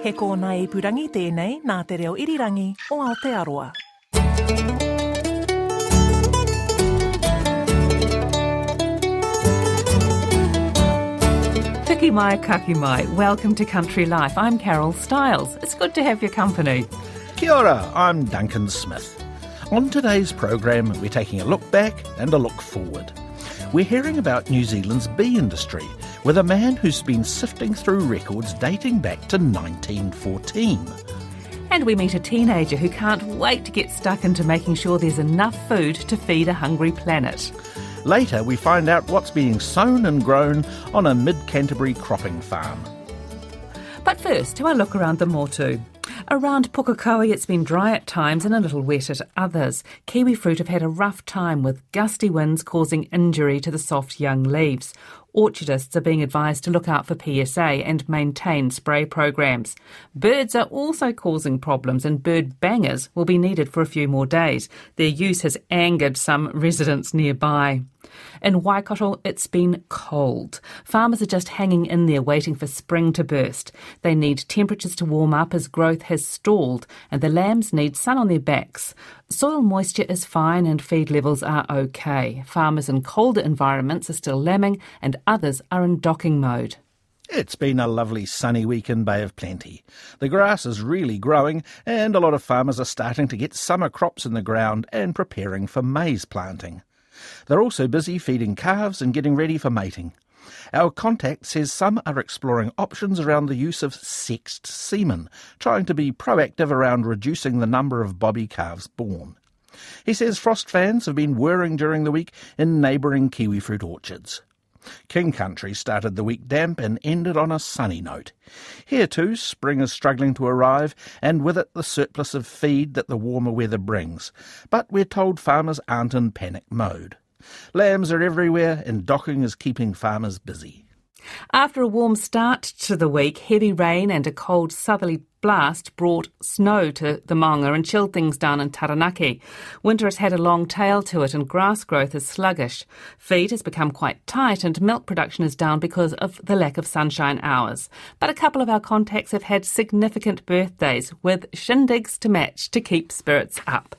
He kōna ipurangi tēnei nā te reo irirangi o Aotearoa. Tiki mai, kaki mai. Welcome to Country Life. I'm Carol Stiles. It's good to have your company. Kia ora, I'm Duncan Smith. On today's program, we're taking a look back and a look forward. We're hearing about New Zealand's bee industry with a man who's been sifting through records dating back to 1914. And we meet a teenager who can't wait to get stuck into making sure there's enough food to feed a hungry planet. Later, we find out what's being sown and grown on a mid-Canterbury cropping farm. But first, to our look around the motu. Around Pukekohe, it's been dry at times and a little wet at others. Kiwi fruit have had a rough time with gusty winds causing injury to the soft young leaves. Orchardists are being advised to look out for PSA and maintain spray programs. Birds are also causing problems and bird bangers will be needed for a few more days. Their use has angered some residents nearby. In Waikato, it's been cold. Farmers are just hanging in there waiting for spring to burst. They need temperatures to warm up as growth has stalled and the lambs need sun on their backs. Soil moisture is fine and feed levels are okay. Farmers in colder environments are still lambing and others are in docking mode. It's been a lovely sunny week in Bay of Plenty. The grass is really growing and a lot of farmers are starting to get summer crops in the ground and preparing for maize planting. They're also busy feeding calves and getting ready for mating. Our contact says some are exploring options around the use of sexed semen, trying to be proactive around reducing the number of bobby calves born. He says frost fans have been whirring during the week in neighbouring kiwi fruit orchards. King Country started the week damp and ended on a sunny note. Here too, spring is struggling to arrive, and with it the surplus of feed that the warmer weather brings. But we're told farmers aren't in panic mode. Lambs are everywhere and docking is keeping farmers busy. After a warm start to the week, heavy rain and a cold southerly blast brought snow to the Maunga and chilled things down in Taranaki. Winter has had a long tail to it and grass growth is sluggish. Feed has become quite tight and milk production is down because of the lack of sunshine hours. But a couple of our contacts have had significant birthdays with shindigs to match to keep spirits up.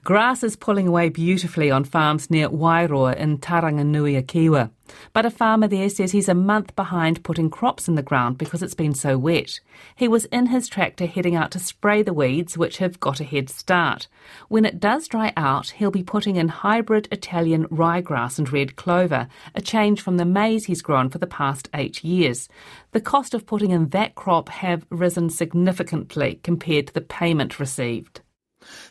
Grass is pulling away beautifully on farms near Wairoa in Taranganui-a-Kiwa. But a farmer there says he's a month behind putting crops in the ground because it's been so wet. He was in his tractor heading out to spray the weeds, which have got a head start. When it does dry out, he'll be putting in hybrid Italian ryegrass and red clover, a change from the maize he's grown for the past 8 years. The cost of putting in that crop have risen significantly compared to the payment received.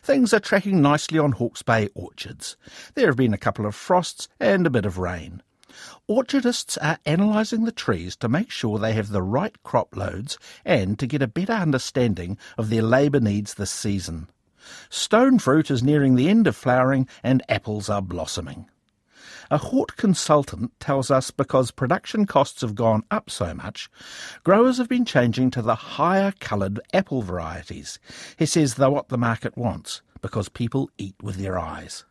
Things are tracking nicely on Hawke's Bay orchards. There have been a couple of frosts and a bit of rain. Orchardists are analysing the trees to make sure they have the right crop loads and to get a better understanding of their labour needs this season. Stone fruit is nearing the end of flowering and apples are blossoming. A hort consultant tells us because production costs have gone up so much, growers have been changing to the higher coloured apple varieties. He says they're what the market wants, because people eat with their eyes.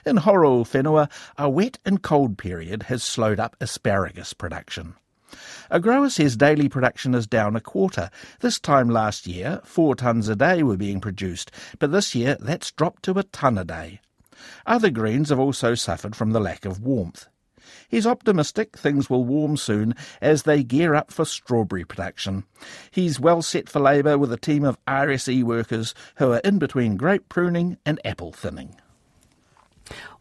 In Horo Whenua, a wet and cold period has slowed up asparagus production. A grower says daily production is down a quarter. This time last year, 4 tonnes a day were being produced, but this year that's dropped to 1 tonne a day. Other greens have also suffered from the lack of warmth. He's optimistic things will warm soon as they gear up for strawberry production. He's well set for labour with a team of RSE workers who are in between grape pruning and apple thinning.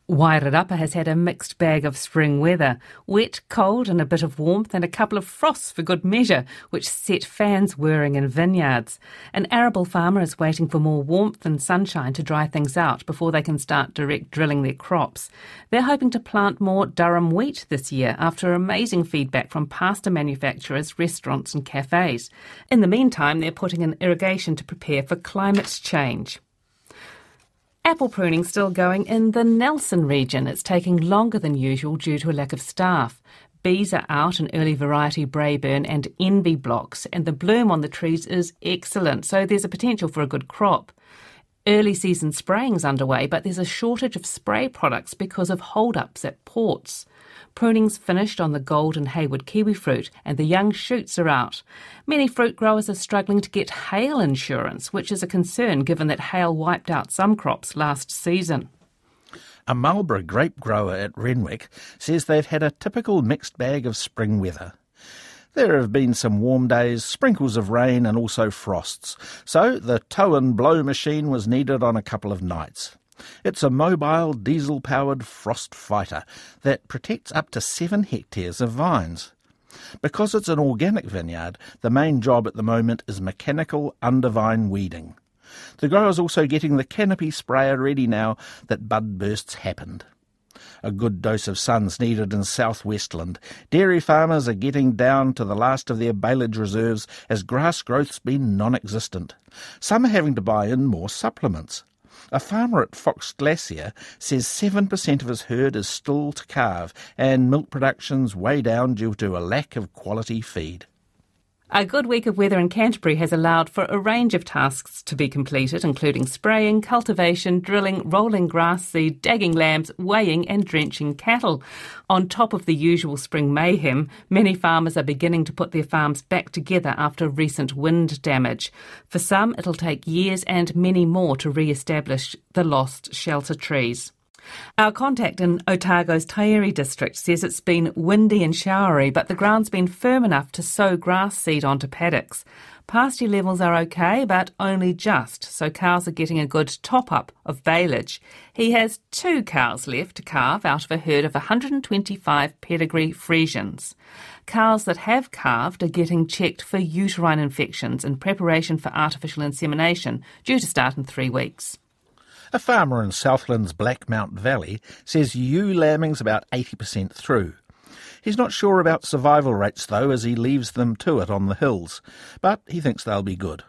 Wairarapa has had a mixed bag of spring weather. Wet, cold and a bit of warmth and a couple of frosts for good measure, which set fans whirring in vineyards. An arable farmer is waiting for more warmth and sunshine to dry things out before they can start direct drilling their crops. They're hoping to plant more Durham wheat this year after amazing feedback from pasta manufacturers, restaurants and cafes. In the meantime, they're putting in irrigation to prepare for climate change. Apple pruning still going in the Nelson region. It's taking longer than usual due to a lack of staff. Bees are out in early variety Braeburn and Envy blocks, and the bloom on the trees is excellent, so there's a potential for a good crop. Early season spraying's underway, but there's a shortage of spray products because of hold-ups at ports. Pruning's finished on the golden Hayward kiwi fruit and the young shoots are out. Many fruit growers are struggling to get hail insurance, which is a concern given that hail wiped out some crops last season. A Marlborough grape grower at Renwick says they've had a typical mixed bag of spring weather. There have been some warm days, sprinkles of rain and also frosts, so the tow and blow machine was needed on a couple of nights. It's a mobile diesel-powered frost fighter that protects up to 7 hectares of vines. Because it's an organic vineyard, the main job at the moment is mechanical undervine weeding. The grower's also getting the canopy sprayer ready now that bud bursts happened. A good dose of sun's needed in southwestland. Dairy farmers are getting down to the last of their baleage reserves as grass growth's been non-existent. Some are having to buy in more supplements. A farmer at Fox Glacier says 7% of his herd is still to calve and milk production's way down due to a lack of quality feed. A good week of weather in Canterbury has allowed for a range of tasks to be completed, including spraying, cultivation, drilling, rolling grass seed, dagging lambs, weighing and drenching cattle. On top of the usual spring mayhem, many farmers are beginning to put their farms back together after recent wind damage. For some, it'll take years and many more to re-establish the lost shelter trees. Our contact in Otago's Taieri district says it's been windy and showery, but the ground's been firm enough to sow grass seed onto paddocks. Pasture levels are okay, but only just, so cows are getting a good top-up of baleage. He has 2 cows left to calve out of a herd of 125 pedigree Friesians. Cows that have calved are getting checked for uterine infections in preparation for artificial insemination, due to start in 3 weeks. A farmer in Southland's Blackmount Valley says ewe lambing's about 80% through. He's not sure about survival rates, though, as he leaves them to it on the hills, but he thinks they'll be good.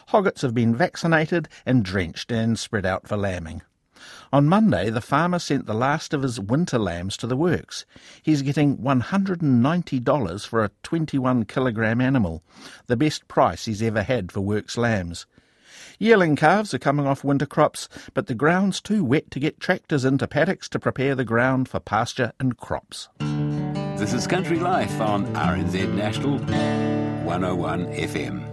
Hoggets have been vaccinated and drenched and spread out for lambing. On Monday, the farmer sent the last of his winter lambs to the works. He's getting $190 for a 21-kilogram animal, the best price he's ever had for works lambs. Yearling calves are coming off winter crops, but the ground's too wet to get tractors into paddocks to prepare the ground for pasture and crops. This is Country Life on RNZ National 101 FM.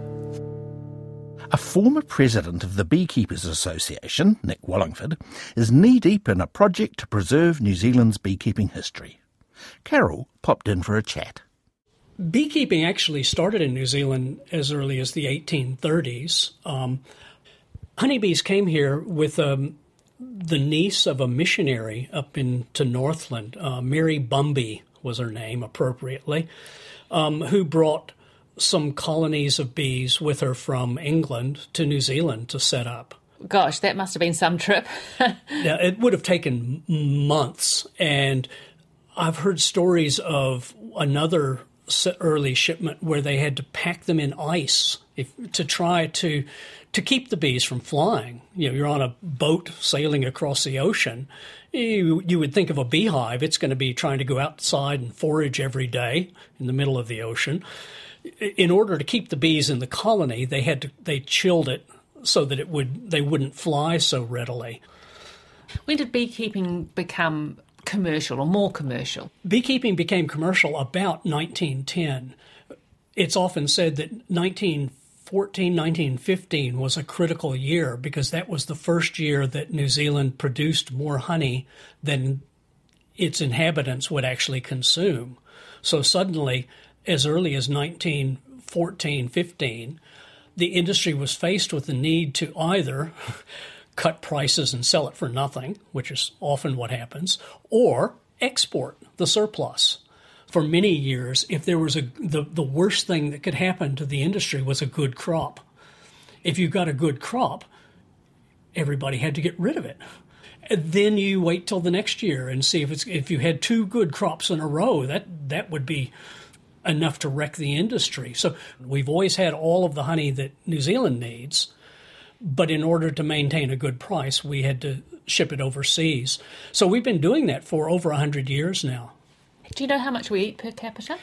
A former president of the Beekeepers Association, Nick Wallingford, is knee-deep in a project to preserve New Zealand's beekeeping history. Carol popped in for a chat. Beekeeping actually started in New Zealand as early as the 1830s. Honeybees came here with the niece of a missionary up into Northland. Mary Bumby was her name, appropriately, who brought some colonies of bees with her from England to New Zealand to set up. Gosh, that must have been some trip. Now, it would have taken months, and I've heard stories of another early shipment where they had to pack them in ice to try to keep the bees from flying. You know, you're on a boat sailing across the ocean. You would think of a beehive, it's going to be trying to go outside and forage every day in the middle of the ocean. In order to keep the bees in the colony, they chilled it so that they wouldn't fly so readily. When did beekeeping become commercial or more commercial? Beekeeping became commercial about 1910. It's often said that 1915 was a critical year because that was the first year that New Zealand produced more honey than its inhabitants would actually consume. So suddenly, as early as 1914-15, the industry was faced with the need to either cut prices and sell it for nothing, which is often what happens, or export the surplus. For many years, if there was the worst thing that could happen to the industry was a good crop. If you got a good crop, everybody had to get rid of it. And then you wait till the next year and see if you had 2 good crops in a row, that would be enough to wreck the industry. So we've always had all of the honey that New Zealand needs, but in order to maintain a good price, we had to ship it overseas. So we've been doing that for over 100 years now. Do you know how much we eat per capita?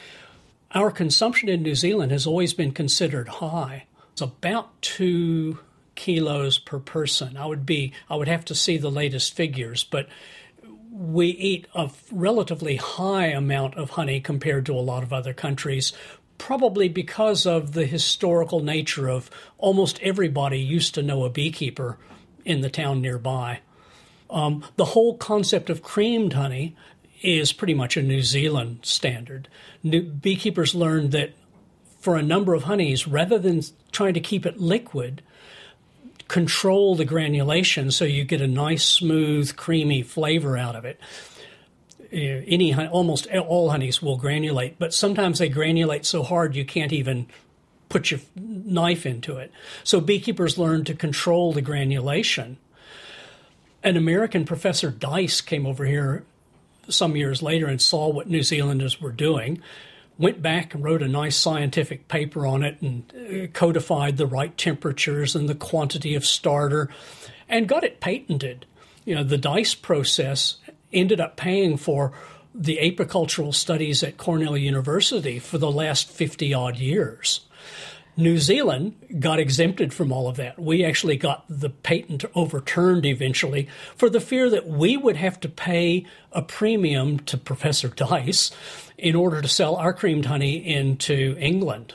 Our consumption in New Zealand has always been considered high. It's about 2 kilos per person. I would have to see the latest figures, but we eat a relatively high amount of honey compared to a lot of other countries, probably because of the historical nature of almost everybody used to know a beekeeper in the town nearby. The whole concept of creamed honey is pretty much a New Zealand standard. Beekeepers learned that for a number of honeys, rather than trying to keep it liquid, control the granulation so you get a nice, smooth, creamy flavor out of it. Almost all honeys will granulate, but sometimes they granulate so hard you can't even put your knife into it. So beekeepers learned to control the granulation. An American Professor Dice came over here some years later and saw what New Zealanders were doing, went back and wrote a nice scientific paper on it and codified the right temperatures and the quantity of starter and got it patented. The Dice process ended up paying for the apicultural studies at Cornell University for the last 50-odd years. New Zealand got exempted from all of that. We actually got the patent overturned eventually for the fear that we would have to pay a premium to Professor Dice in order to sell our creamed honey into England.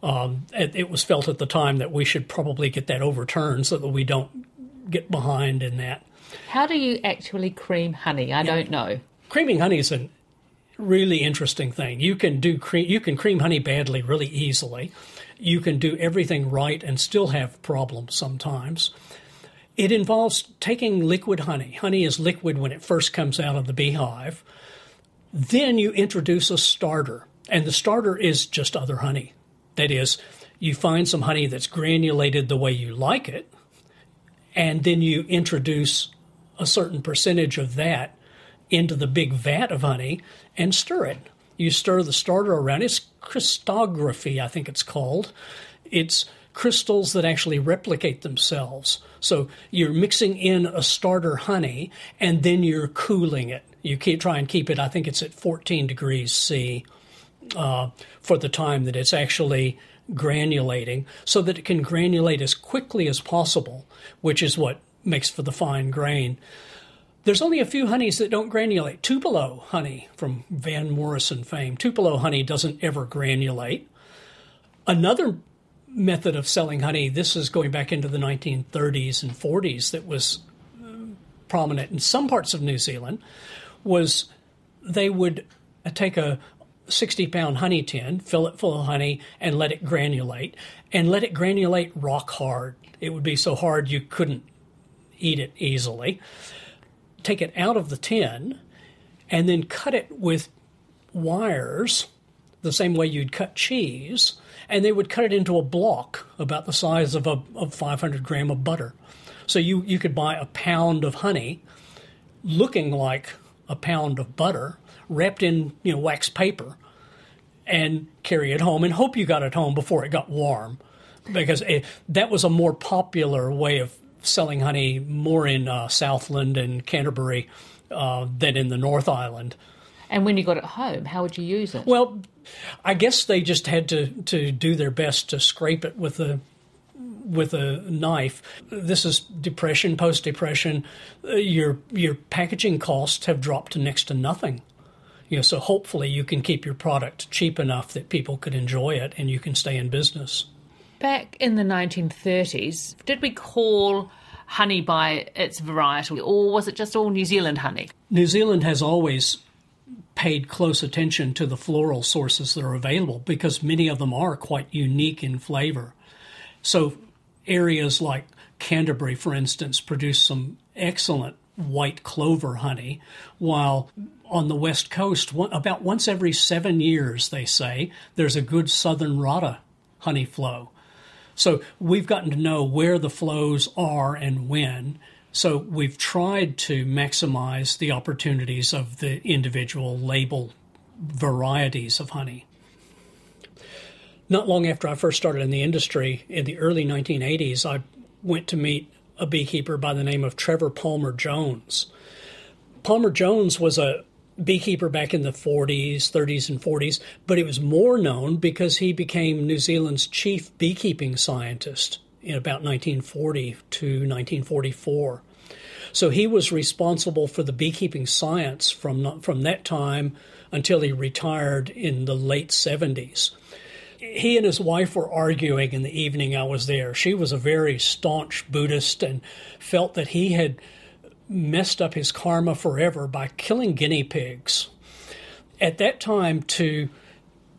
It was felt at the time that we should probably get that overturned so that we don't get behind in that. How do you actually cream honey? I don't know. Creaming honey is a really interesting thing. You can cream honey badly really easily. You can do everything right and still have problems sometimes. It involves taking liquid honey. Honey is liquid when it first comes out of the beehive. Then you introduce a starter, and the starter is just other honey. That is, you find some honey that's granulated the way you like it, and then you introduce a certain percentage of that into the big vat of honey and stir it. You stir the starter around. It's crystallography, I think it's called. It's crystals that actually replicate themselves. So you're mixing in a starter honey, and then you're cooling it. You try and keep it, I think it's at 14 degrees C for the time that it's actually granulating, so that it can granulate as quickly as possible, which is what makes for the fine grain. There's only a few honeys that don't granulate. Tupelo honey from Van Morrison fame. Tupelo honey doesn't ever granulate. Another method of selling honey, this is going back into the 1930s and 40s, that was prominent in some parts of New Zealand, was they would take a 60-pound honey tin, fill it full of honey, and let it granulate rock hard. It would be so hard you couldn't eat it easily. Take it out of the tin and then cut it with wires the same way you'd cut cheese, and they would cut it into a block about the size of 500 gram of butter. So you could buy a pound of honey looking like a pound of butter wrapped in wax paper and carry it home and hope you got it home before it got warm, because that was a more popular way of selling honey, more in Southland and Canterbury than in the North Island. And when you got it home, how would you use it? Well, I guess they just had to do their best to scrape it with a knife. This is depression, post-depression. Your packaging costs have dropped to next to nothing. So hopefully you can keep your product cheap enough that people could enjoy it and you can stay in business. Back in the 1930s, did we call honey by its variety, or was it just all New Zealand honey? New Zealand has always paid close attention to the floral sources that are available because many of them are quite unique in flavor. So areas like Canterbury, for instance, produce some excellent white clover honey, while on the West Coast, about once every 7 years, they say, there's a good southern rata honey flow. So we've gotten to know where the flows are and when. So we've tried to maximize the opportunities of the individual label varieties of honey. Not long after I first started in the industry, in the early 1980s, I went to meet a beekeeper by the name of Trevor Palmer Jones. Palmer Jones was a beekeeper back in the 30s and 40s, but he was more known because he became New Zealand's chief beekeeping scientist in about 1940 to 1944. So he was responsible for the beekeeping science from that time until he retired in the late 70s. He and his wife were arguing in the evening I was there. She was a very staunch Buddhist and felt that he had messed up his karma forever by killing guinea pigs. At that time, to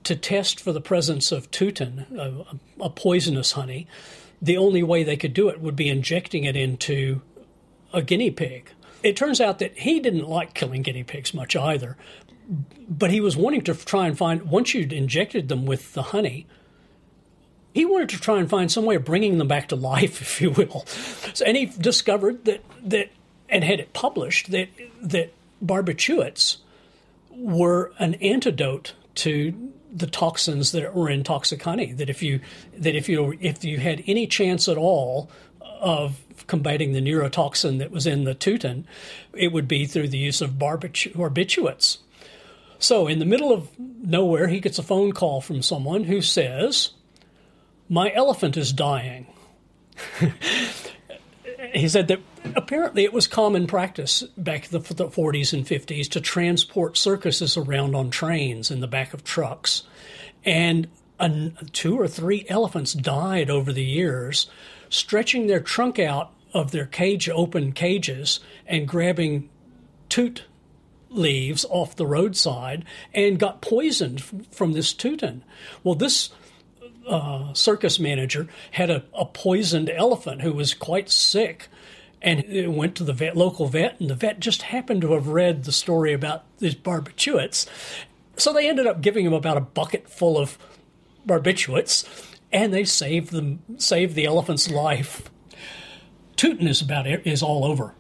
test for the presence of tutin, a poisonous honey, the only way they could do it would be injecting it into a guinea pig. It turns out that he didn't like killing guinea pigs much either, but he was wanting to try and find, once you'd injected them with the honey, he wanted to try and find some way of bringing them back to life, if you will. So, and he discovered that and had it published, that barbiturates were an antidote to the toxins that were in toxic honey. That if you had any chance at all of combating the neurotoxin that was in the tutin, it would be through the use of barbiturates. So in the middle of nowhere, he gets a phone call from someone who says, "My elephant is dying." He said that apparently it was common practice back in the 40s and 50s to transport circuses around on trains in the back of trucks. And 2 or 3 elephants died over the years, stretching their trunk out of their open cages and grabbing toot leaves off the roadside and got poisoned from this tutin. Well, this circus manager had a poisoned elephant who was quite sick, and it went to the local vet, and the vet just happened to have read the story about these barbiturates. So they ended up giving him about a bucket full of barbiturates, and they saved the elephant's life. Tutin is all over.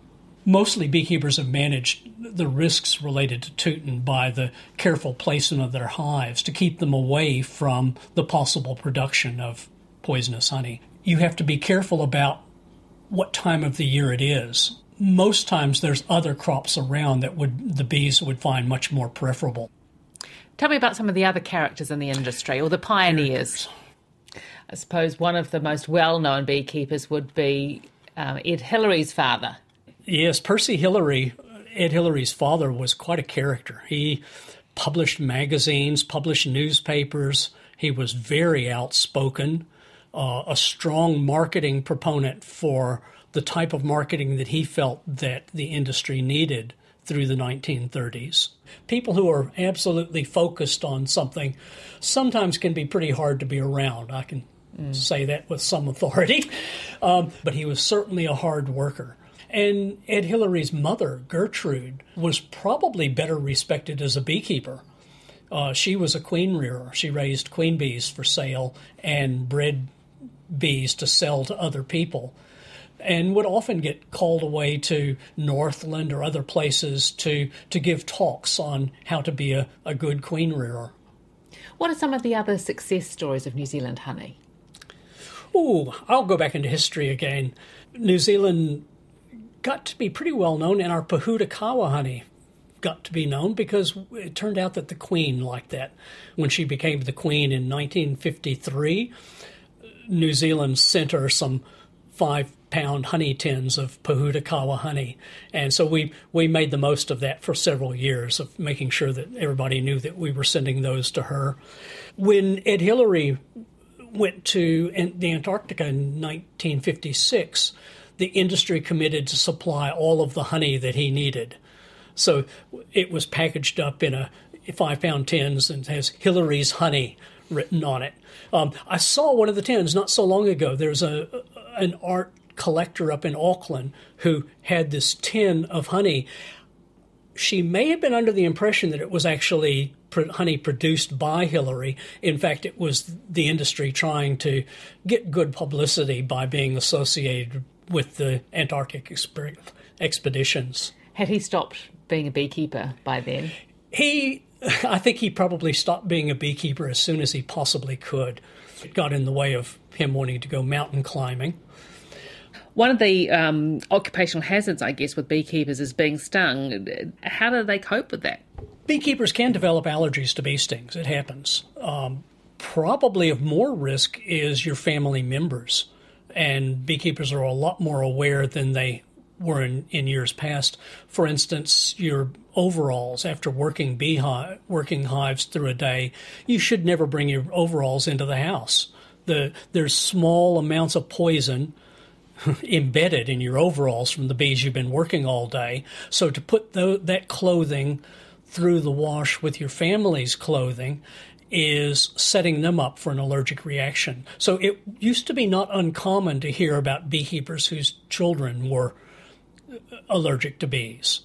Mostly beekeepers have managed the risks related to tutin by the careful placement of their hives to keep them away from the possible production of poisonous honey. You have to be careful about what time of the year it is. Most times there's other crops around that the bees would find much more preferable. Tell me about some of the other characters in the industry, or the pioneers. I suppose one of the most well-known beekeepers would be Ed Hillary's father. Yes, Percy Hillary, Ed Hillary's father, was quite a character. He published magazines, published newspapers. He was very outspoken, a strong marketing proponent for the type of marketing that he felt that the industry needed through the 1930s. People who are absolutely focused on something sometimes can be pretty hard to be around. I can say that with some authority. But he was certainly a hard worker. And Ed Hillary's mother, Gertrude, was probably better respected as a beekeeper. She was a queen rearer. She raised queen bees for sale and bred bees to sell to other people, and would often get called away to Northland or other places to give talks on how to be a good queen rearer. What are some of the other success stories of New Zealand honey? I'll go back into history again. New Zealand got to be pretty well known, and our Pahutakawa honey got to be known because it turned out that the Queen liked that. When she became the Queen in 1953, New Zealand sent her some 5-pound honey tins of Pahutakawa honey. And so we made the most of that for several years, of making sure that everybody knew that we were sending those to her. When Ed Hillary went to the Antarctica in 1956, the industry committed to supply all of the honey that he needed. So it was packaged up in a 5-pound tins and has Hillary's honey written on it. I saw one of the tins not so long ago. There's an art collector up in Auckland who had this tin of honey. She may have been under the impression that it was actually honey produced by Hillary. In fact, it was the industry trying to get good publicity by being associated with the Antarctic expeditions. Had he stopped being a beekeeper by then? I think he probably stopped being a beekeeper as soon as he possibly could. It got in the way of him wanting to go mountain climbing. One of the occupational hazards, I guess, with beekeepers is being stung. How do they cope with that? Beekeepers can develop allergies to bee stings. It happens. Probably of more risk is your family members. And beekeepers are a lot more aware than they were in years past. For instance, your overalls after working hives through a day, you should never bring your overalls into the house. There's small amounts of poison embedded in your overalls from the bees you've been working all day. So to put that clothing through the wash with your family's clothing is setting them up for an allergic reaction. So it used to be not uncommon to hear about beekeepers whose children were allergic to bees.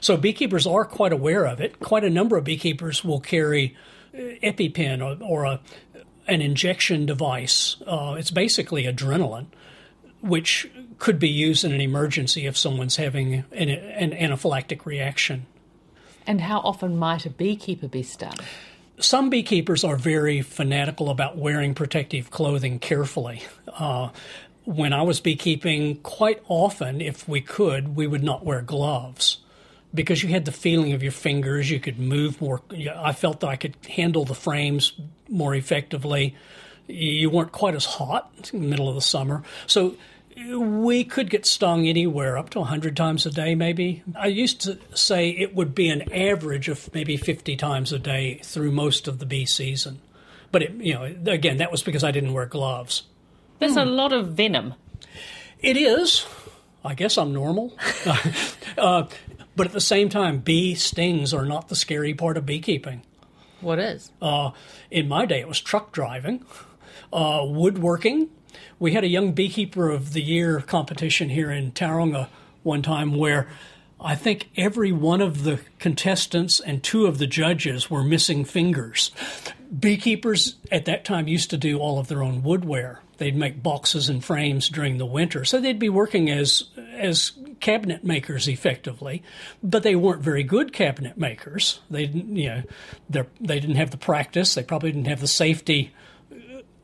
So beekeepers are quite aware of it. Quite a number of beekeepers will carry EpiPen or an injection device. It's basically adrenaline, which could be used in an emergency if someone's having an anaphylactic reaction. And how often might a beekeeper be stung? Some beekeepers are very fanatical about wearing protective clothing carefully. When I was beekeeping, quite often, if we could, we would not wear gloves because you had the feeling of your fingers. You could move more. I felt that I could handle the frames more effectively. You weren't quite as hot in the middle of the summer. So we could get stung anywhere up to 100 times a day, maybe. I used to say it would be an average of maybe 50 times a day through most of the bee season. But, again, that was because I didn't wear gloves. There's a lot of venom. It is. I guess I'm normal. But at the same time, bee stings are not the scary part of beekeeping. What is? In my day, it was truck driving, woodworking. We had a Young Beekeeper of the Year competition here in Tauranga one time where I think every one of the contestants and 2 of the judges were missing fingers. Beekeepers at that time used to do all of their own woodware. They'd make boxes and frames during the winter, so they'd be working as cabinet makers effectively, but they weren't very good cabinet makers. They didn't have the practice. They probably didn't have the safety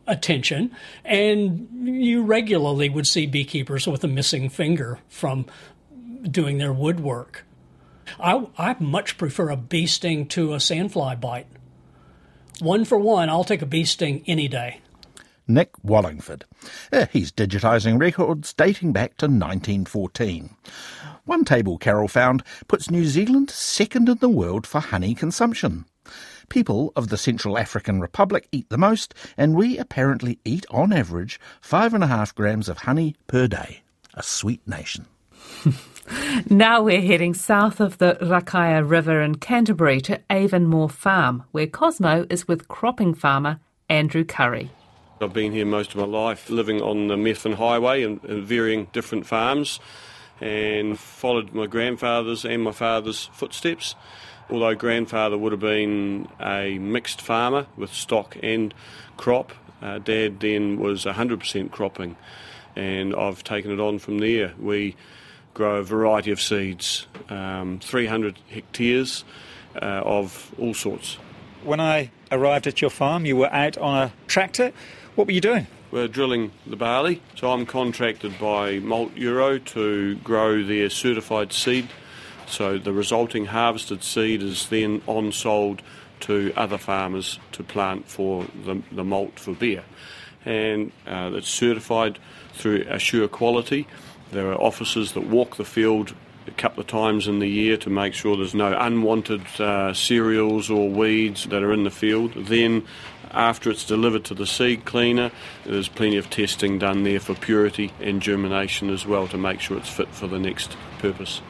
attention, and you regularly would see beekeepers with a missing finger from doing their woodwork. I much prefer a bee sting to a sandfly bite. 1 for 1, I'll take a bee sting any day. Nick Wallingford. He's digitising records dating back to 1914. One table Carol found puts New Zealand second in the world for honey consumption. People of the Central African Republic eat the most, and we apparently eat, on average, 5.5 grams of honey per day. A sweet nation. Now we're heading south of the Rakaia River in Canterbury to Avonmore Farm, where Cosmo is with cropping farmer Andrew Curry. I've been here most of my life, living on the Methven Highway in varying different farms, and followed my grandfather's and my father's footsteps. Although grandfather would have been a mixed farmer with stock and crop, Dad then was 100% cropping, and I've taken it on from there. We grow a variety of seeds, 300 hectares of all sorts. When I arrived at your farm, you were out on a tractor. What were you doing? We're drilling the barley, so I'm contracted by Malt Euro to grow their certified seed. So the resulting harvested seed is then on-sold to other farmers to plant for the malt for beer. And it's certified through Assure Quality. There are officers that walk the field a couple of times in the year to make sure there's no unwanted cereals or weeds that are in the field. Then, after it's delivered to the seed cleaner, there's plenty of testing done there for purity and germination as well to make sure it's fit for the next purpose.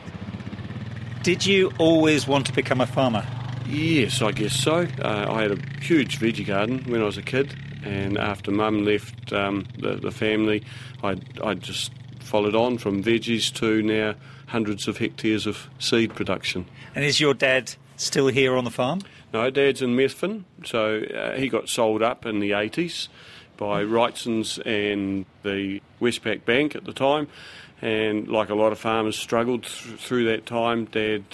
Did you always want to become a farmer? Yes, I guess so. I had a huge veggie garden when I was a kid, and after Mum left the family, I just followed on from veggies to now hundreds of hectares of seed production. And is your dad still here on the farm? No, Dad's in Methven, so he got sold up in the 80s by Wrightson's and the Westpac Bank at the time, and like a lot of farmers struggled through that time, Dad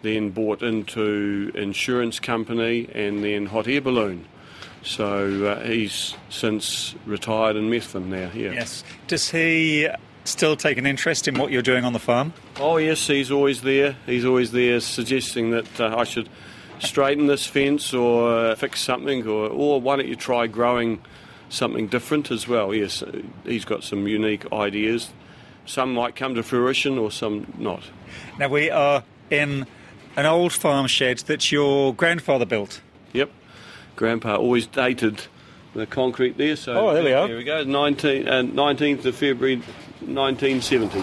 then bought into insurance company and then hot air balloon. So he's since retired in Methven now, yeah. Yes. Does he still take an interest in what you're doing on the farm? Oh yes, he's always there. He's always there suggesting that I should straighten this fence or fix something, or why don't you try growing something different as well. Yes, he's got some unique ideas some might come to fruition or some not. Now, we are in an old farm shed that your grandfather built. Yep. Grandpa always dated the concrete there. So oh, there we are. There we go, 19th of February 1970.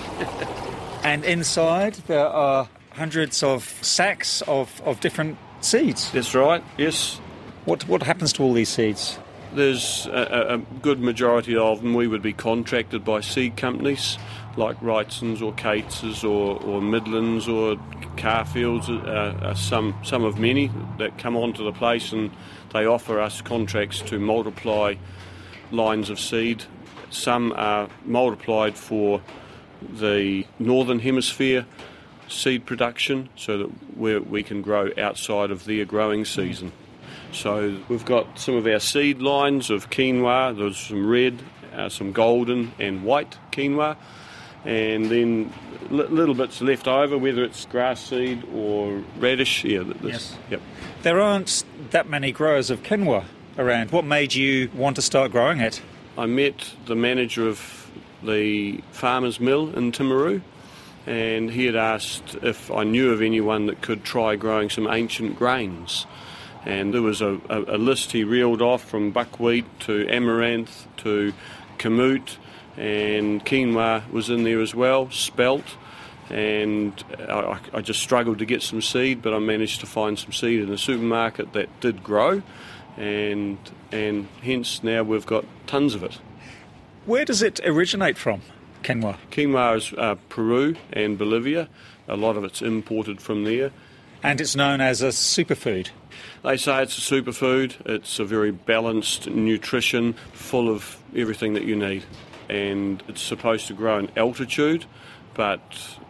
And inside there are hundreds of sacks of different seeds. That's right, yes. What happens to all these seeds? There's a good majority of them we would be contracted by seed companies like Wrightsons or Cates's or Midlands or Carfields, some of many that come onto the place, and they offer us contracts to multiply lines of seed. Some are multiplied for the Northern Hemisphere seed production so that we can grow outside of their growing season. So we've got some of our seed lines of quinoa. There's some red, some golden and white quinoa, and then little bits left over, whether it's grass seed or radish. Yes. Yep. There aren't that many growers of quinoa around. What made you want to start growing it? I met the manager of the farmer's mill in Timaru, and he had asked if I knew of anyone that could try growing some ancient grains. And there was a list he reeled off from buckwheat to amaranth to kamut, and quinoa was in there as well, spelt. And I just struggled to get some seed, but I managed to find some seed in the supermarket that did grow, and hence now we've got tons of it. Where does it originate from, quinoa? Quinoa is Peru and Bolivia. A lot of it's imported from there. And it's known as a superfood. They say it's a superfood. It's a very balanced nutrition, full of everything that you need. And it's supposed to grow in altitude, but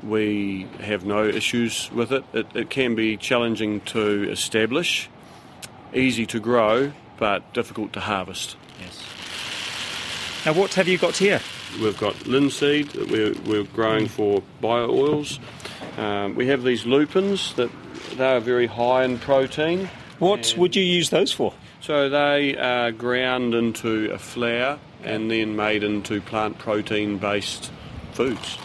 we have no issues with it. It can be challenging to establish, easy to grow, but difficult to harvest. Yes. Now, what have you got here? We've got linseed that we're growing for bio-oils. We have these lupins that they are very high in protein. What would you use those for? So they are ground into a flour and then made into plant protein-based foods.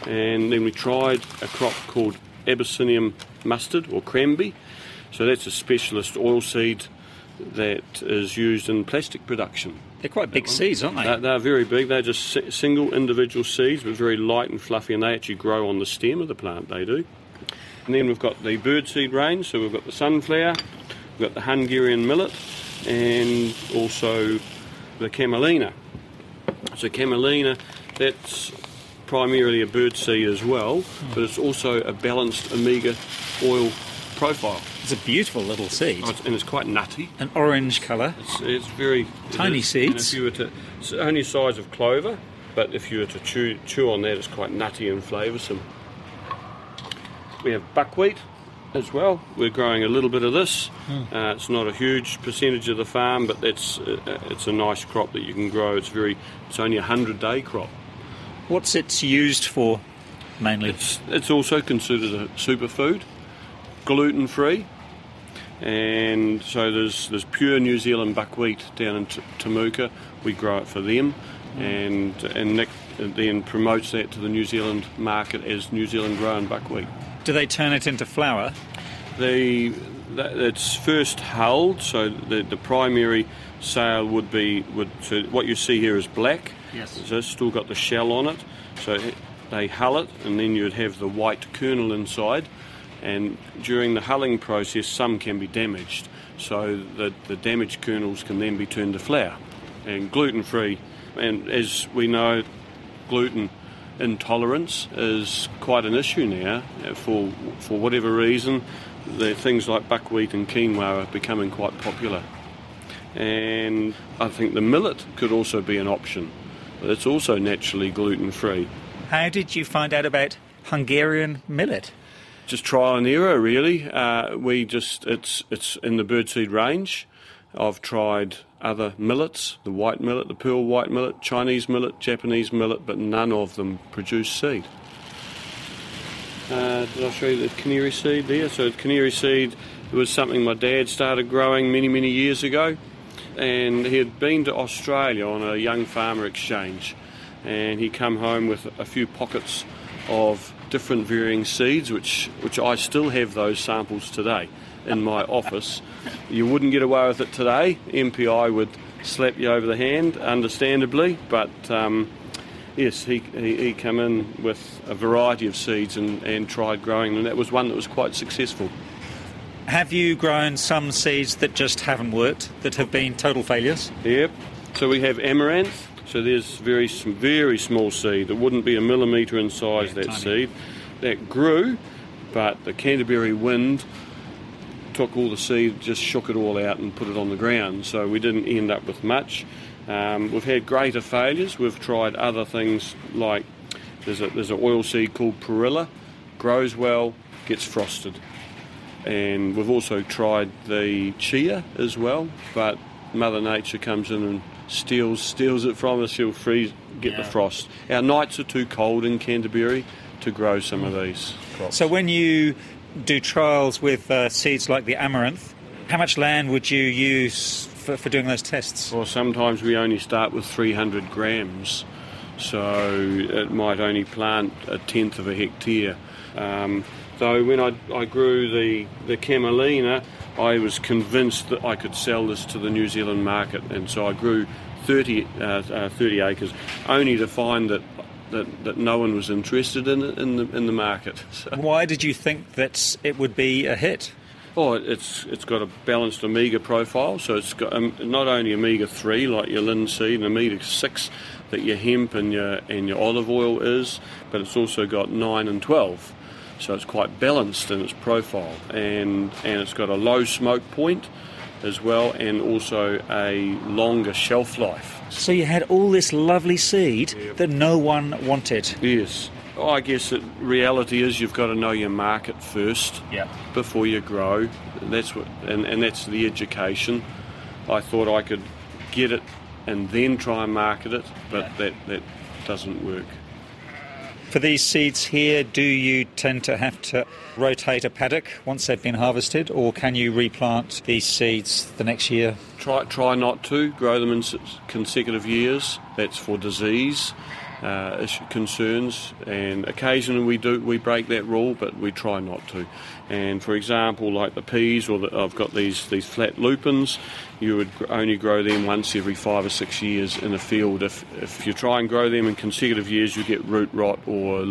And then we tried a crop called Abyssinian mustard or cranberry. So that's a specialist oilseed that is used in plastic production. They're quite big seeds, aren't they? They're very big. They're just single individual seeds, but very light and fluffy, and they actually grow on the stem of the plant, they do. And then we've got the birdseed range, so we've got the sunflower, we've got the Hungarian millet, and also the camelina. So camelina, that's primarily a birdseed as well, but it's also a balanced omega oil profile. It's a beautiful little seed. And it's quite nutty. An orange colour. It's very... Tiny seeds. And if you were to, it's only the size of clover, but if you were to chew on that, it's quite nutty and flavoursome. We have buckwheat as well. We're growing a little bit of this. It's not a huge percentage of the farm, but it's a nice crop that you can grow. It's only a 100-day crop. What's it used for, mainly? It's also considered a superfood, gluten-free, and so there's pure New Zealand buckwheat down in Temuka. We grow it for them, and Nick then promotes that to the New Zealand market as New Zealand grown buckwheat. Do they turn it into flour? It's first hulled, so the primary sale would so what you see here is black. Yes. So it's still got the shell on it. So they hull it, and then you'd have the white kernel inside. And during the hulling process, some can be damaged. So the damaged kernels can then be turned to flour. And gluten-free. And as we know, gluten intolerance is quite an issue now. For whatever reason, things like buckwheat and quinoa are becoming quite popular. And I think the millet could also be an option. It's also naturally gluten-free. How did you find out about Hungarian millet? Just trial and error, really. It's in the birdseed range. I've tried other millets, the white millet, the pearl white millet, Chinese millet, Japanese millet, but none of them produce seed. Did I show you the canary seed there? So canary seed was something my dad started growing many, many years ago. And he had been to Australia on a young farmer exchange, and he come home with a few pockets of different varying seeds, which I still have those samples today in my office. You wouldn't get away with it today. MPI would slap you over the hand, understandably, but yes, he come in with a variety of seeds and tried growing them, and that was one that was quite successful. Have you grown some seeds that just haven't worked, that have been total failures? Yep. So we have amaranth. So there's very small seed. It wouldn't be a millimetre in size, that tiny seed. That grew, but the Canterbury wind took all the seed, just shook it all out and put it on the ground. So we didn't end up with much. We've had greater failures. We've tried other things like there's an oilseed called perilla, grows well, gets frosted. And we've also tried the chia as well, but Mother Nature comes in and steals it from us. She'll get the frost. Our nights are too cold in Canterbury to grow some of these crops. So when you do trials with seeds like the amaranth, how much land would you use for doing those tests? Well, sometimes we only start with 300 grams, so it might only plant 1/10 of a hectare. Though when I grew the camelina, I was convinced that I could sell this to the New Zealand market, and so I grew 30 acres, only to find that no one was interested in it in the market. So. Why did you think that it would be a hit? Oh, it's got a balanced omega profile, so it's got not only omega-3 like your linseed and omega-6 that your hemp and your olive oil is, but it's also got 9 and 12. So it's quite balanced in its profile, and it's got a low smoke point as well, and also a longer shelf life. So you had all this lovely seed that no one wanted. Yes. I guess reality is you've got to know your market first before you grow. That's and that's the education. I thought I could get it and then try and market it, but that doesn't work. For these seeds here, do you tend to have to rotate a paddock once they've been harvested, or can you replant these seeds the next year? Try not to grow them in consecutive years. That's for disease concerns, and occasionally we break that rule, but we try not to. And for example, like the peas, I've got these flat lupins, you would only grow them once every 5 or 6 years in a field. If you try and grow them in consecutive years, you get root rot or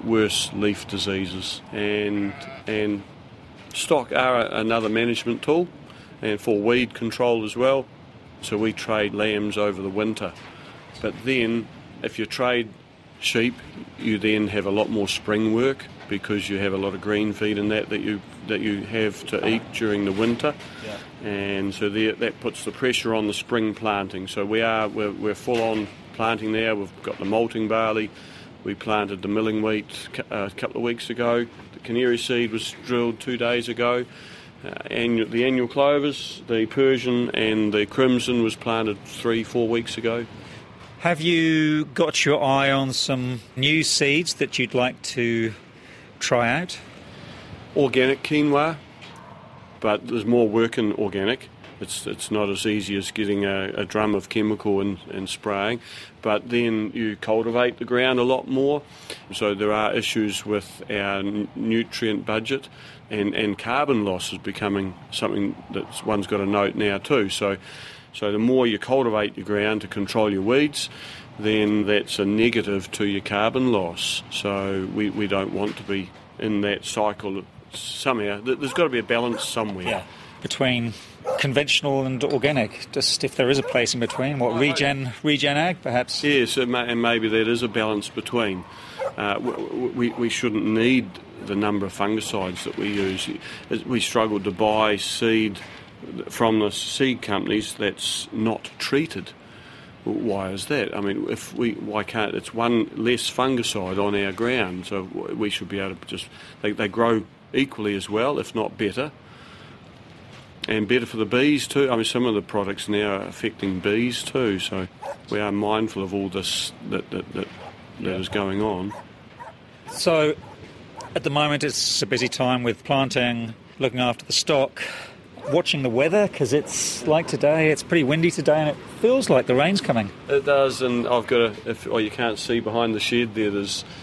worse leaf diseases. And stock are another management tool, and for weed control as well. So we trade lambs over the winter. But then, if you trade sheep, you then have a lot more spring work because you have a lot of green feed in that you have to eat during the winter, and so that puts the pressure on the spring planting. So we're full on planting now. We've got the malting barley. We planted the milling wheat a couple of weeks ago. The canary seed was drilled 2 days ago. The annual clovers, the Persian and the crimson was planted 3-4 weeks ago. Have you got your eye on some new seeds that you'd like to try out? Organic quinoa, but there's more work in organic. It's not as easy as getting a drum of chemical and spraying, but then you cultivate the ground a lot more. So there are issues with our nutrient budget, and carbon loss is becoming something that one's got to note now too. So the more you cultivate your ground to control your weeds, then that's a negative to your carbon loss. So we don't want to be in that cycle. Somehow there's got to be a balance somewhere between conventional and organic. Just if there is a place in between, regen ag perhaps. Yes, and maybe that is a balance between. We shouldn't need the number of fungicides that we use. We struggled to buy seed from the seed companies that's not treated. Why is that? I mean, why can't it's one less fungicide on our ground? So we should be able to just they grow equally as well, if not better, and better for the bees too. I mean, some of the products now are affecting bees too. So we are mindful of all this that is going on. So at the moment, it's a busy time with planting, looking after the stock. watching the weather? Because it's like today, it's pretty windy today and it feels like the rain's coming. It does, and I've got you can't see behind the shed there,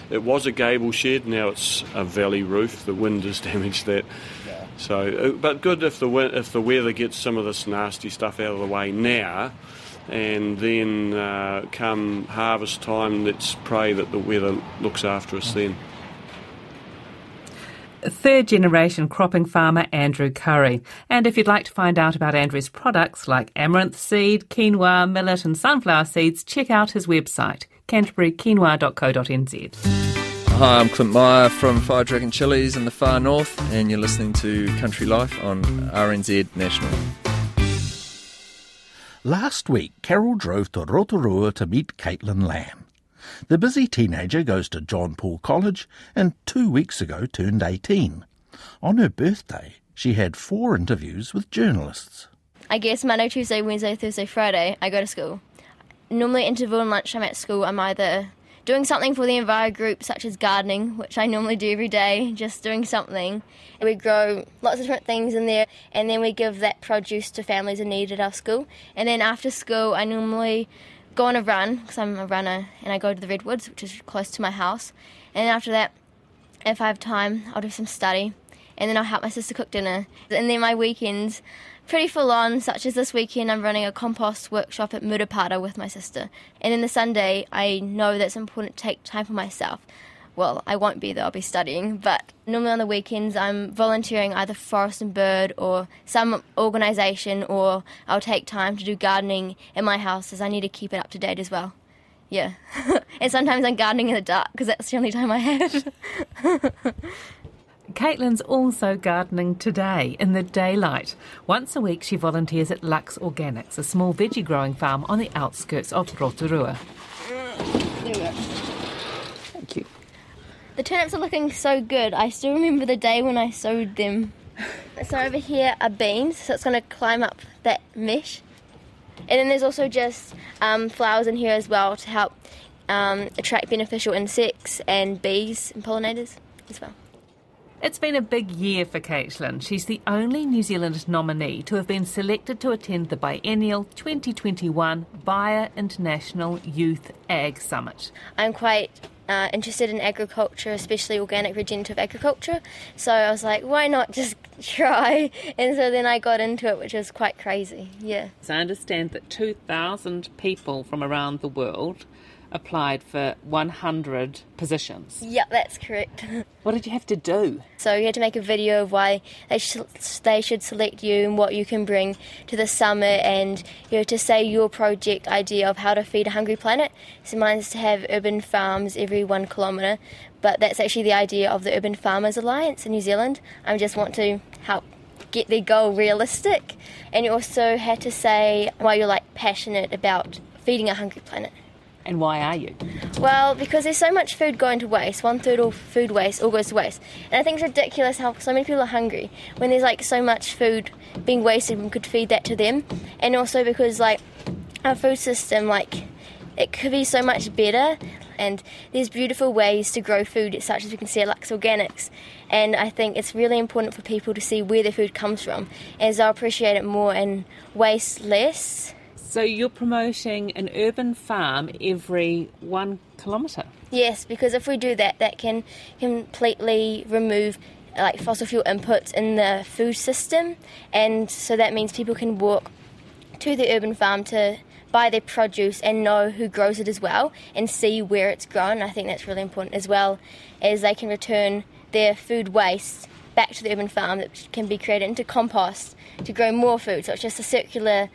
it was a gable shed, now it's a valley roof. The wind has damaged that. Yeah. So, but good if the weather gets some of this nasty stuff out of the way now, and then come harvest time, let's pray that the weather looks after us then. Third-generation cropping farmer Andrew Curry. And if you'd like to find out about Andrew's products like amaranth seed, quinoa, millet and sunflower seeds, check out his website, canterburyquinoa.co.nz. Hi, I'm Clint Meyer from Fire Dragon Chilies in the far north, and you're listening to Country Life on RNZ National. Last week, Carol drove to Rotorua to meet Caitlin Lamb. The busy teenager goes to John Paul College and 2 weeks ago turned 18. On her birthday, she had 4 interviews with journalists. I guess Monday, Tuesday, Wednesday, Thursday, Friday, I go to school. Normally interval and lunchtime at school, I'm either doing something for the Enviro group, such as gardening, which I normally do every day, just doing something. We grow lots of different things in there, and then we give that produce to families in need at our school. And then after school, I normally go on a run, because I'm a runner, and I go to the Redwoods, which is close to my house. And then after that, if I have time, I'll do some study, and then I'll help my sister cook dinner. And then my weekends, pretty full on, such as this weekend I'm running a compost workshop at Murupara with my sister. And then the Sunday, I know that it's important to take time for myself. Well, I won't be there, I'll be studying, but normally on the weekends I'm volunteering either Forest and Bird or some organisation, or I'll take time to do gardening in my house as I need to keep it up to date as well. Yeah. And sometimes I'm gardening in the dark because that's the only time I have. Caitlin's also gardening today in the daylight. Once a week she volunteers at Lux Organics, a small veggie growing farm on the outskirts of Rotorua. There we go. Thank you. The turnips are looking so good. I still remember the day when I sowed them. So over here are beans, so it's going to climb up that mesh. And then there's also just flowers in here as well to help attract beneficial insects and bees and pollinators as well. It's been a big year for Caitlin. She's the only New Zealand nominee to have been selected to attend the biennial 2021 Bayer International Youth Ag Summit. I'm quite interested in agriculture, especially organic regenerative agriculture, so I was like, why not just try? And so then I got into it, which was quite crazy, yeah. So I understand that 2,000 people from around the world applied for 100 positions. Yeah, that's correct. What did you have to do? So you had to make a video of why they should select you and what you can bring to the summit, and to say your project idea of how to feed a hungry planet. So mine is to have urban farms every 1 kilometre, but that's actually the idea of the Urban Farmers Alliance in New Zealand. I just want to help get their goal realistic. And you also had to say why you're passionate about feeding a hungry planet. And why are you? Well, because there's so much food going to waste. 1/3 of food waste all goes to waste. And I think it's ridiculous how so many people are hungry when there's so much food being wasted and we could feed that to them. And also because our food system, it could be so much better, and there's beautiful ways to grow food, such as we can see at Lux Organics. And I think it's really important for people to see where their food comes from, as they'll appreciate it more and waste less. So you're promoting an urban farm every 1 kilometre? Yes, because if we do that, that can completely remove fossil fuel inputs in the food system, and so that means people can walk to the urban farm to buy their produce and know who grows it as well and see where it's grown. I think that's really important, as well as they can return their food waste back to the urban farm that can be created into compost to grow more food. So it's just a circular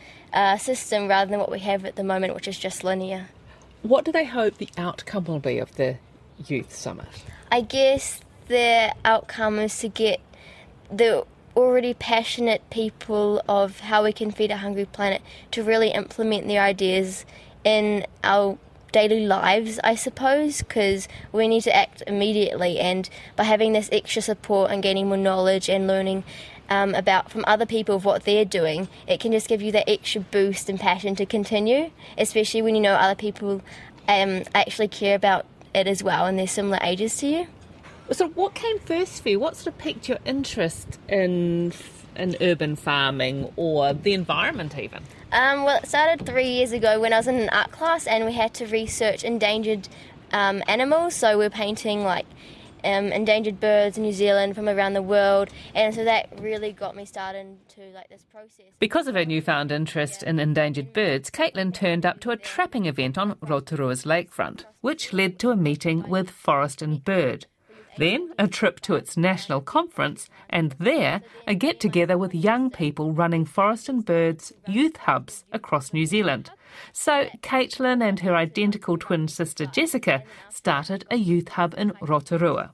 system rather than what we have at the moment, which is just linear. What do they hope the outcome will be of the Youth Summit? I guess the outcome is to get the already passionate people of how we can feed a hungry planet to really implement their ideas in our daily lives, I suppose, because we need to act immediately, and by having this extra support and gaining more knowledge and learning about from other people of what they're doing, it can just give you that extra boost and passion to continue, especially when you know other people actually care about it as well and they're similar ages to you. So what came first for you? What sort of piqued your interest in in urban farming or the environment even? Well, it started 3 years ago when I was in an art class and we had to research endangered animals. So we're painting like endangered birds in New Zealand from around the world, and so that really got me started to like this process. Because of her newfound interest in endangered birds, Caitlin turned up to a trapping event on Rotorua's lakefront, which led to a meeting with Forest and Bird. Then a trip to its national conference, and there a get-together with young people running Forest and Bird's youth hubs across New Zealand. So Caitlin and her identical twin sister Jessica started a youth hub in Rotorua.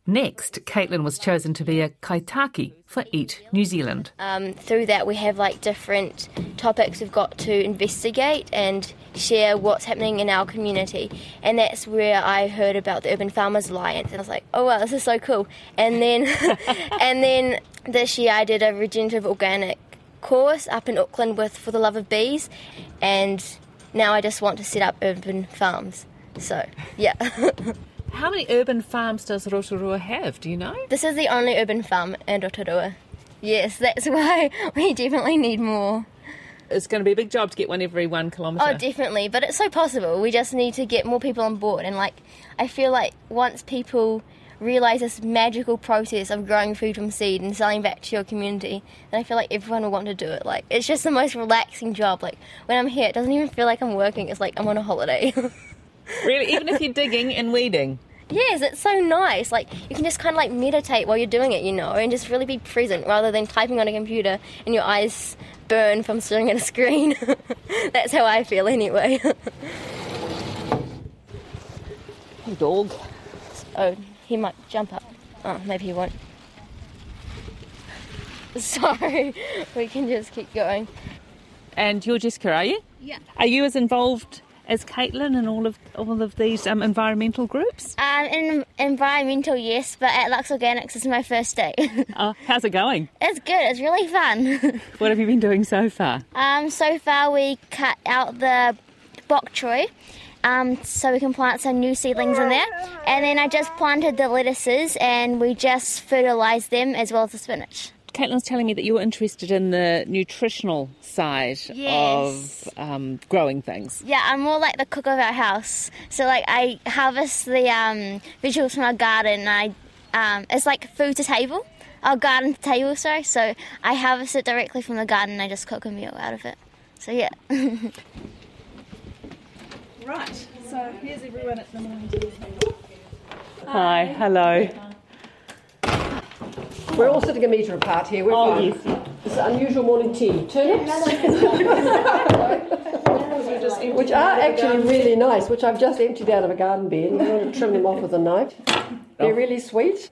Next, Caitlin was chosen to be a kaitaki for Eat New Zealand. Through that we have like different topics we've got to investigate and share what's happening in our community, and that's where I heard about the Urban Farmers Alliance and I was like, oh wow, this is so cool. And then this year I did a regenerative organic course up in Auckland with For the Love of Bees, and now I just want to set up urban farms. So yeah. How many urban farms does Rotorua have, do you know? This is the only urban farm in Rotorua. Yes, that's why we definitely need more. It's going to be a big job to get one every 1 kilometre. Oh, definitely, but it's so possible. We just need to get more people on board, and like I feel like once people realise this magical process of growing food from seed and selling back to your community, then I feel like everyone will want to do it. Like it's just the most relaxing job. Like when I'm here, it doesn't even feel like I'm working. It's like I'm on a holiday. Really? Even if you're digging and weeding? Yes, it's so nice. Like you can just kind of like meditate while you're doing it, you know, and just really be present rather than typing on a computer and your eyes burn from staring at a screen. That's how I feel anyway. Hey, dog. Oh, he might jump up. Oh, maybe he won't. Sorry, we can just keep going. And you're Jessica, are you? Yeah. Are you as involved as Caitlin in all of these environmental groups? In environmental, yes, but at Lux Organics is my first day. Oh, how's it going? It's good. It's really fun. What have you been doing so far? So far we cut out the bok choy, so we can plant some new seedlings in there. And then I just planted the lettuces and we just fertilised them as well as the spinach. Caitlin's telling me that you're interested in the nutritional side Yes. of growing things. Yeah, I'm more like the cook of our house. So like I harvest the vegetables from our garden. It's like food to table, our garden to table, sorry. So I harvest it directly from the garden and I just cook a meal out of it. So yeah. Right, so here's everyone at the morning tea table. Hi, hello. We're all sitting a metre apart here. We're fine. Yes. It's an unusual morning tea. Turnips, which are actually really nice, which I've just emptied out of a garden bed. I'm going to trim them off with a knife. They're really sweet.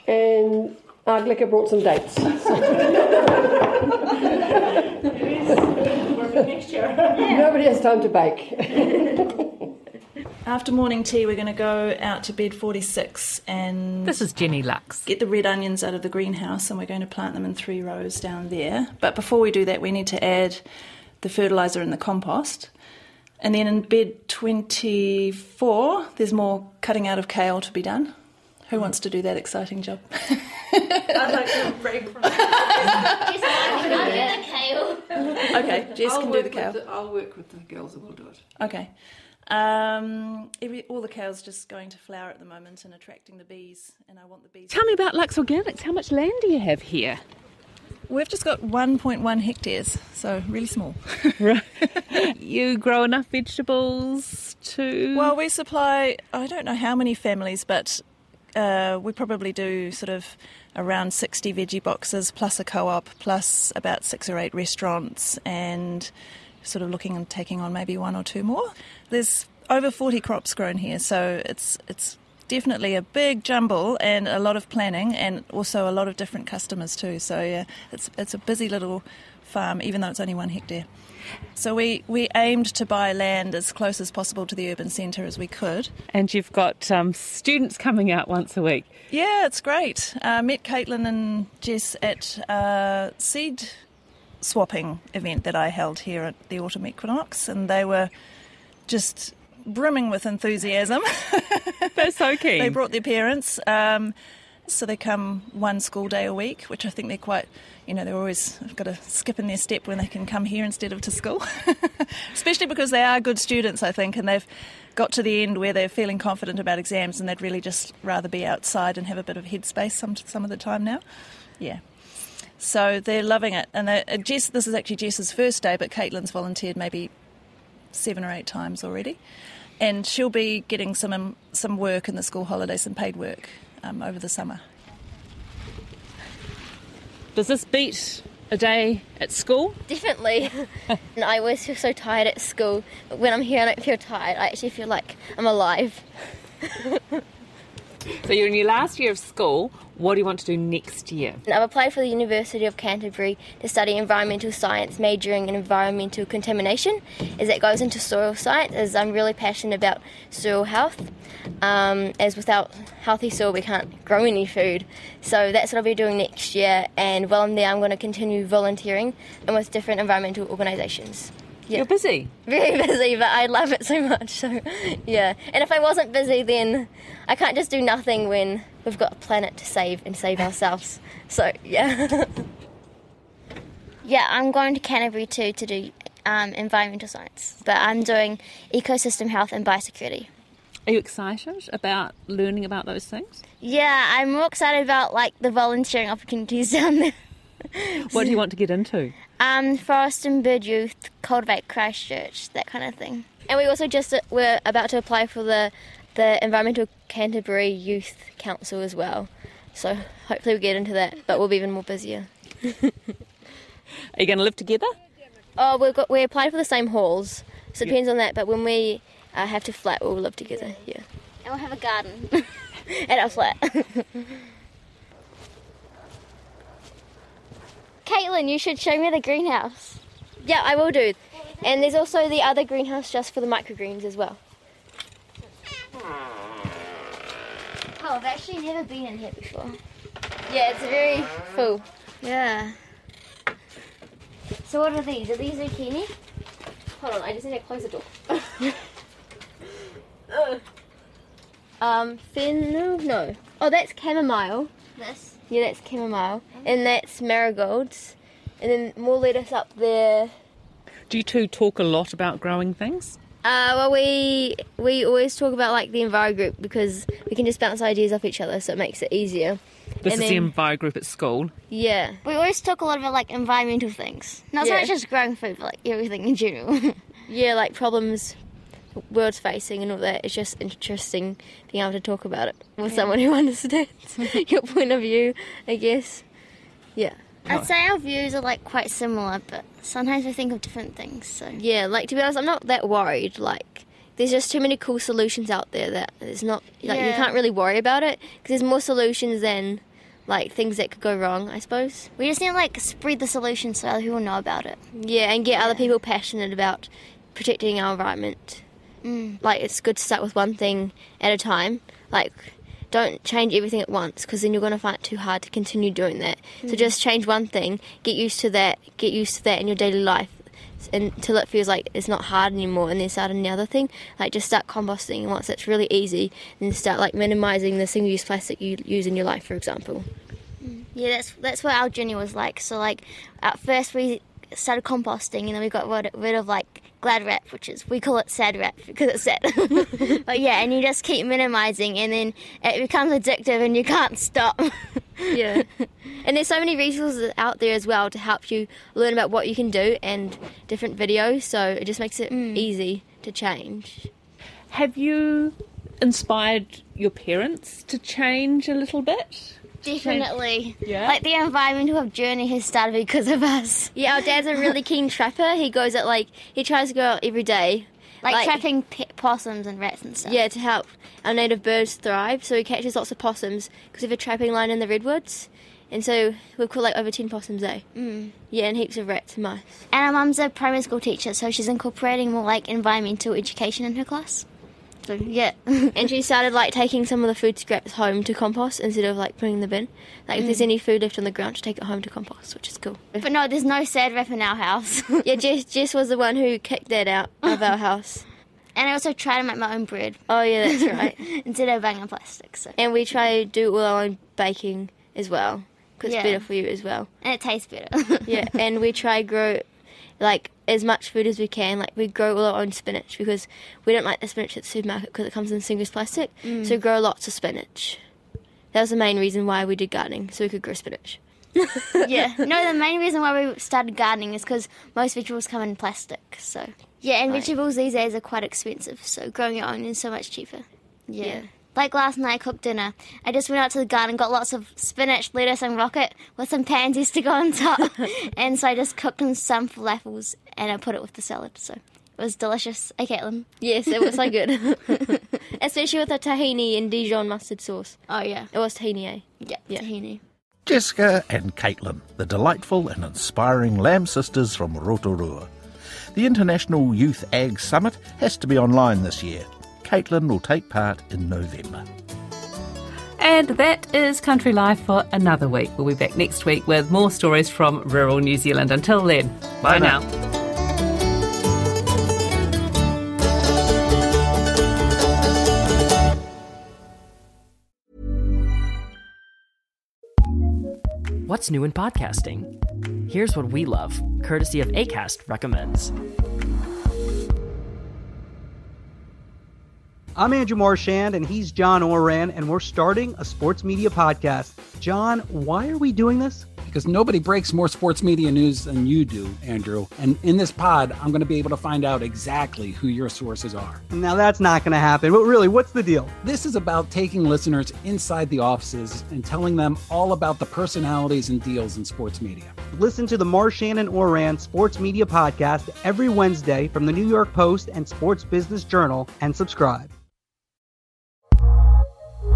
And our Glicker brought some dates. Nobody has time to bake. After morning tea, we're going to go out to bed 46 and... This is Jenny Lux. ...get the red onions out of the greenhouse, and we're going to plant them in 3 rows down there. But before we do that, we need to add the fertiliser and the compost. And then in bed 24, there's more cutting out of kale to be done. Who wants to do that exciting job? I'd like to break from Okay, Jess can do the kale. I'll work with the girls and we'll do it. Okay. All the kale's just going to flower at the moment and attracting the bees, and I want the bees... Tell me about Lux Organics. How much land do you have here? We've just got 1.1 hectares, so really small. Right. You grow enough vegetables to... Well, we supply, I don't know how many families, but we probably do sort of around 60 veggie boxes, plus a co-op, plus about 6 or 8 restaurants, and sort of looking and taking on maybe 1 or 2 more. There's over 40 crops grown here, so it's definitely a big jumble and a lot of planning, and also a lot of different customers too. So yeah, it's a busy little farm, even though it's only 1 hectare. So we aimed to buy land as close as possible to the urban centre as we could. And you've got students coming out once a week. Yeah, it's great. Met Caitlin and Jess at a seed swapping event that I held here at the autumn equinox, and they were just brimming with enthusiasm. They're so keen. They brought their parents. So they come one school day a week, which I think they're quite, they're always got a skip in their step when they can come here instead of to school. Especially because they are good students, I think, and they've got to the end where they're feeling confident about exams and they'd really just rather be outside and have a bit of headspace some of the time now. Yeah. So they're loving it. And this is actually Jess's first day, but Caitlin's volunteered maybe 7 or 8 times already. And she'll be getting some work in the school holidays, some paid work over the summer. Does this beat a day at school? Definitely. And I always feel so tired at school. But when I'm here, I don't feel tired. I actually feel like I'm alive. So you're in your last year of school. What do you want to do next year? I've applied for the University of Canterbury to study environmental science, majoring in environmental contamination, as it goes into soil science, as I'm really passionate about soil health. As without healthy soil, we can't grow any food. So that's what I'll be doing next year. And while I'm there, I'm going to continue volunteering and with different environmental organisations. Yeah. You're busy. Very busy, but I love it so much. So, yeah. And if I wasn't busy, then I can't just do nothing when we've got a planet to save and save ourselves. So, yeah. Yeah, I'm going to Canterbury too to do environmental science, but I'm doing ecosystem health and biosecurity. Are you excited about learning about those things? Yeah, I'm more excited about the volunteering opportunities down there. What do you want to get into? Forest and bird youth, cultivate Christchurch, that kind of thing. And we also we're about to apply for the Environmental Canterbury Youth Council as well. So hopefully we get into that, but we'll be even more busier. Are you going to live together? Oh, we applied for the same halls, so it depends on that. But when we have to flat, we'll live together. Yeah. And we'll have a garden at our flat. Caitlin, you should show me the greenhouse. Yeah, I will do. And there's also the other greenhouse just for the microgreens as well. Oh, I've actually never been in here before. Yeah, it's very full. Yeah. So what are these? Are these zucchini? Hold on, I just need to close the door. Fennel? No. Oh, that's chamomile. This? Yeah, that's chamomile. And that's marigolds. And then more lettuce up there. Do you two talk a lot about growing things? Well, we always talk about the Enviro group because we can just bounce ideas off each other, so it makes it easier. This is the Enviro group at school? Yeah. We always talk a lot about environmental things. Not so much just growing food, but everything in general. Yeah, problems world's facing and all that. It's just interesting being able to talk about it with someone who understands your point of view, I guess. Yeah. I'd say our views are quite similar, but sometimes we think of different things. So yeah, to be honest, I'm not that worried. There's just too many cool solutions out there that it's not you can't really worry about it because there's more solutions than things that could go wrong, I suppose. We just need to spread the solution so other people know about it. Yeah, and get other people passionate about protecting our environment. It's good to start with one thing at a time. Don't change everything at once because then you're going to find it too hard to continue doing that. So just change one thing, get used to that in your daily life until it feels like it's not hard anymore, and then start another thing. Just start composting, and once that's really easy, then start minimising the single-use plastic you use in your life, for example. Yeah, that's what our journey was like. So at first we started composting, and then we got rid of glad wrap, we call it sad wrap because it's sad. But yeah, and you just keep minimising, and then it becomes addictive and you can't stop. Yeah. And there's so many resources out there as well to help you learn about what you can do and different videos, so it just makes it easy to change. Have you inspired your parents to change a little bit? Definitely. Yeah. The environmental journey has started because of us. Yeah, our dad's a really keen trapper. He goes he tries to go out every day. Trapping possums and rats and stuff. Yeah, to help our native birds thrive. So he catches lots of possums because we have a trapping line in the redwoods. And so we've caught over 10 possums a day. Yeah, and heaps of rats and mice. And our mum's a primary school teacher, so she's incorporating more environmental education in her class. So, yeah. And she started taking some of the food scraps home to compost instead of putting in the bin. If there's any food left on the ground, to take it home to compost, which is cool. But no, there's no sad wrap in our house. Yeah, Jess was the one who kicked that out of our house. And I also try to make my own bread. Oh, yeah, that's right. Instead of buying on plastic. So. And we try to do all our own baking as well, because it's better for you as well. And it tastes better. Yeah, and we try to grow, as much food as we can. We grow all our own spinach, because we don't like the spinach at the supermarket because it comes in single-use plastic. So we grow lots of spinach. That was the main reason why we did gardening, so we could grow spinach. Yeah. No, the main reason why we started gardening is because most vegetables come in plastic, so... Yeah, and vegetables these days are quite expensive, so growing your own is so much cheaper. Yeah. Like last night I cooked dinner. I just went out to the garden, got lots of spinach, lettuce and rocket with some pansies to go on top. And so I just cooked some falafels and I put it with the salad, so it was delicious. Hey, Caitlin? Yes, it was so good. Especially with the tahini and Dijon mustard sauce. Oh, yeah. It was tahini, Yeah, tahini. Jessica and Caitlin, the delightful and inspiring Lamb sisters from Rotorua. The International Youth Ag Summit has to be online this year. Caitlin will take part in November. And that is Country Life for another week. We'll be back next week with more stories from rural New Zealand. Until then, bye now. What's new in podcasting? Here's what we love, courtesy of Acast Recommends. I'm Andrew Marchand, and he's John Oran, and we're starting a sports media podcast. John, why are we doing this? Because nobody breaks more sports media news than you do, Andrew. And in this pod, I'm going to be able to find out exactly who your sources are. Now, that's not going to happen. But really, what's the deal? This is about taking listeners inside the offices and telling them all about the personalities and deals in sports media. Listen to the Marchand and Oran Sports Media Podcast every Wednesday from the New York Post and Sports Business Journal, and subscribe.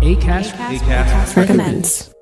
Acast recommends.